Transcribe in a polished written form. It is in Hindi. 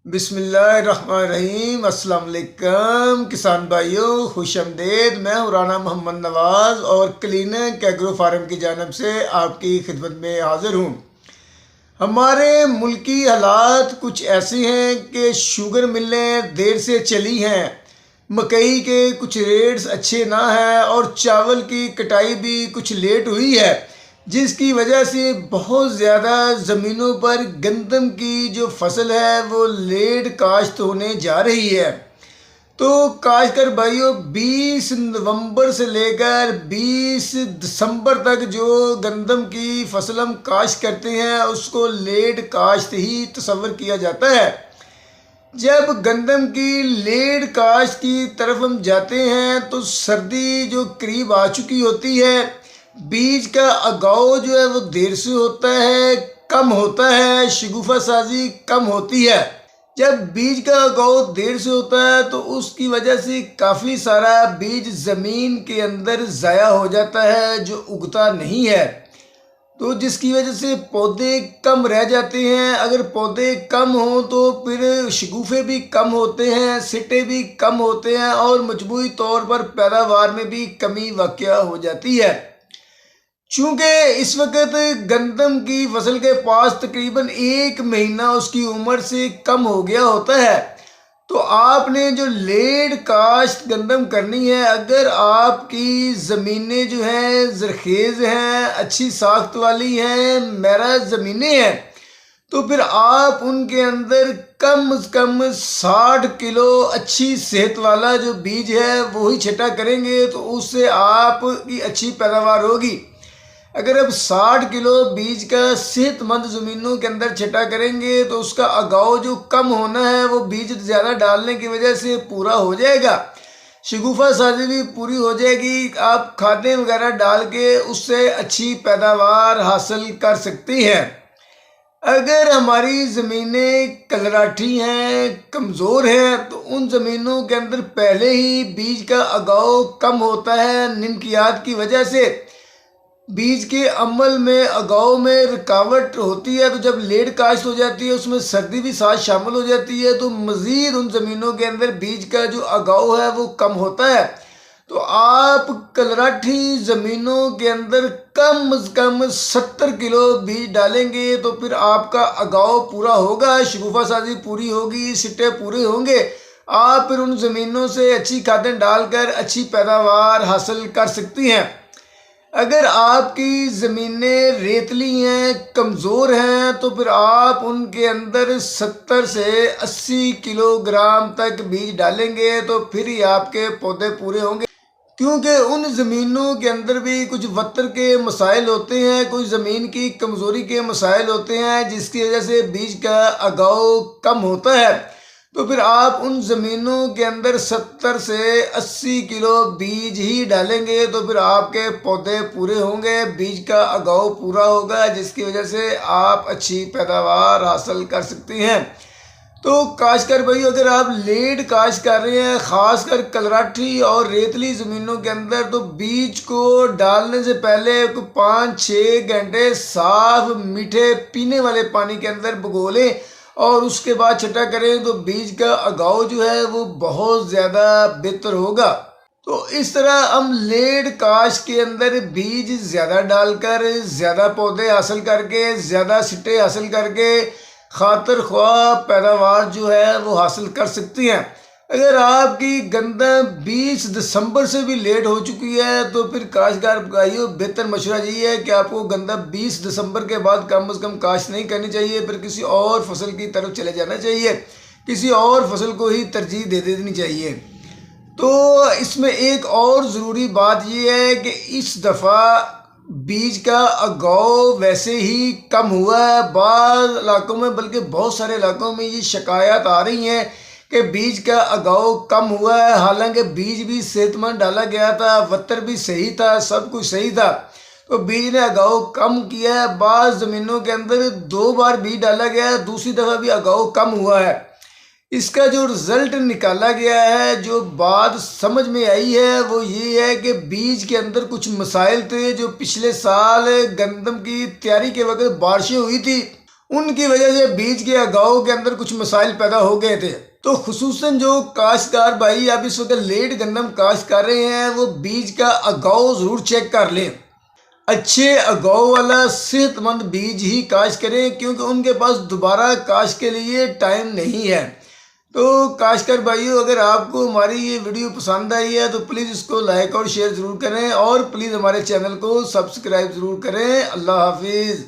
बिस्मिल्लाहिर्रहमानिर्रहीम। अस्सलाम वालेकुम किसान भाइयों, खुशामदीद। मैं हूँ राना मोहम्मद नवाज़ और क्लिनिक एग्रो फार्म की जानिब से आपकी खिदमत में हाज़िर हूँ। हमारे मुल्क की हालात कुछ ऐसी हैं कि शुगर मिलें देर से चली हैं, मकई के कुछ रेट्स अच्छे ना हैं और चावल की कटाई भी कुछ लेट हुई है, जिसकी वजह से बहुत ज़्यादा ज़मीनों पर गंदम की जो फसल है वो लेट काश्त होने जा रही है। तो काश्तकार भाइयों, 20 नवंबर से लेकर 20 दिसंबर तक जो गंदम की फसल हम काश्त करते हैं उसको लेट काश्त ही तस्वर किया जाता है। जब गंदम की लेट काश्त की तरफ हम जाते हैं तो सर्दी जो करीब आ चुकी होती है, बीज का उगाव जो है वो देर से होता है, कम होता है, शगुफा साजी कम होती है। जब बीज का उगाव देर से होता है तो उसकी वजह से काफ़ी सारा बीज ज़मीन के अंदर ज़ाया हो जाता है जो उगता नहीं है, तो जिसकी वजह से पौधे कम रह जाते हैं। अगर पौधे कम हों तो फिर शगुफे भी कम होते हैं, सिट्टे भी कम होते हैं और मजमूई तौर पर पैदावार में भी कमी वाक़या हो जाती है। चूँकि इस वक्त गंदम की फसल के पास तकरीबन 1 महीना उसकी उम्र से कम हो गया होता है, तो आपने जो लेट काश्त गंदम करनी है, अगर आपकी ज़मीनें जो हैं ज़रखेज़ हैं, अच्छी साख्त वाली हैं, मैरा ज़मीनें हैं, तो फिर आप उनके अंदर कम से कम 60 किलो अच्छी सेहत वाला जो बीज है वो ही छटा करेंगे तो उससे आपकी अच्छी पैदावार होगी। अगर अब 60 किलो बीज का सेहतमंद ज़मीनों के अंदर छटा करेंगे तो उसका उगाव जो कम होना है वो बीज ज़्यादा डालने की वजह से पूरा हो जाएगा, शगुफा साजी भी पूरी हो जाएगी। आप खादें वगैरह डाल के उससे अच्छी पैदावार हासिल कर सकती हैं। अगर हमारी ज़मीनें कलराठी हैं, कमज़ोर हैं, तो उन ज़मीनों के अंदर पहले ही बीज का उगाव कम होता है, निमकियात की वजह से बीज के अमल में उगाव में रुकावट होती है। तो जब लेट काश्त हो जाती है उसमें सर्दी भी साथ शामिल हो जाती है, तो मज़ीद उन ज़मीनों के अंदर बीज का जो उगाव है वो कम होता है। तो आप कलराठी ज़मीनों के अंदर कम से कम 70 किलो बीज डालेंगे तो फिर आपका उगाव पूरा होगा, शगुफा साजी पूरी होगी, सिट्टे पूरे होंगे। आप फिर उन ज़मीनों से अच्छी खादें डालकर अच्छी पैदावार हासिल कर सकती हैं। अगर आपकी ज़मीनें रेतली हैं, कमज़ोर हैं, तो फिर आप उनके अंदर 70 से 80 किलोग्राम तक बीज डालेंगे तो फिर ही आपके पौधे पूरे होंगे, क्योंकि उन ज़मीनों के अंदर भी कुछ वतर के मसाइल होते हैं, कुछ ज़मीन की कमज़ोरी के मसाइल होते हैं, जिसकी वजह से बीज का उगाव कम होता है। तो फिर आप उन ज़मीनों के अंदर 70 से 80 किलो बीज ही डालेंगे तो फिर आपके पौधे पूरे होंगे, बीज का उगाव पूरा होगा, जिसकी वजह से आप अच्छी पैदावार हासिल कर सकते हैं। तो काश्तकार भाई, अगर आप लेट काश्त कर रहे हैं, ख़ासकर कलराठी और रेतली ज़मीनों के अंदर, तो बीज को डालने से पहले 5-6 घंटे साफ मीठे पीने वाले पानी के अंदर भिगो लें और उसके बाद छटा करें तो बीज का उगाव जो है वो बहुत ज़्यादा बेहतर होगा। तो इस तरह हम लेट काश्त के अंदर बीज ज़्यादा डालकर ज़्यादा पौधे हासिल करके, ज़्यादा सिट्टे हासिल करके खातर ख्वाह पैदावार जो है वो हासिल कर सकती हैं। अगर आपकी गंदम 20 दिसंबर से भी लेट हो चुकी है तो फिर काश्तकार भाइयों, बेहतर मशवरा यही है कि आपको गंदम 20 दिसंबर के बाद कम से कम काश्त नहीं करनी चाहिए, फिर किसी और फसल की तरफ चले जाना चाहिए, किसी और फसल को ही तरजीह दे देनी चाहिए। तो इसमें एक और ज़रूरी बात यह है कि इस दफ़ा बीज का उगाव वैसे ही कम हुआ है बाज़ इलाकों में, बल्कि बहुत सारे इलाकों में ये शिकायत आ रही हैं कि बीज का उगाव कम हुआ है। हालांकि बीज भी सेहतमंद डाला गया था, वतर भी सही था, सब कुछ सही था, तो बीज ने उगाव कम किया है। बाज़ ज़मीनों के अंदर 2 बार बीज डाला गया है, दूसरी दफ़ा भी उगाव कम हुआ है। इसका जो रिज़ल्ट निकाला गया है, जो बात समझ में आई है वो ये है कि बीज के अंदर कुछ मसाइल थे जो पिछले साल गंदम की तैयारी के वक्त बारिशें हुई थी उनकी वजह से बीज के अगाव के अंदर कुछ मसाइल पैदा हो गए थे। तो खुसूसन जो काश्तकार भाई आप इस वक्त लेट गंदम काश्त कर रहे हैं वो बीज का अगाव ज़रूर चेक कर लें। अच्छे अगाव वाला सेहतमंद बीज ही काश्त करें क्योंकि उनके पास दोबारा काश्त के लिए टाइम नहीं है। तो काश्तकार भाइयों, अगर आपको हमारी ये वीडियो पसंद आई है तो प्लीज़ इसको लाइक और शेयर ज़रूर करें और प्लीज़ हमारे चैनल को सब्सक्राइब ज़रूर करें। अल्लाह हाफिज़।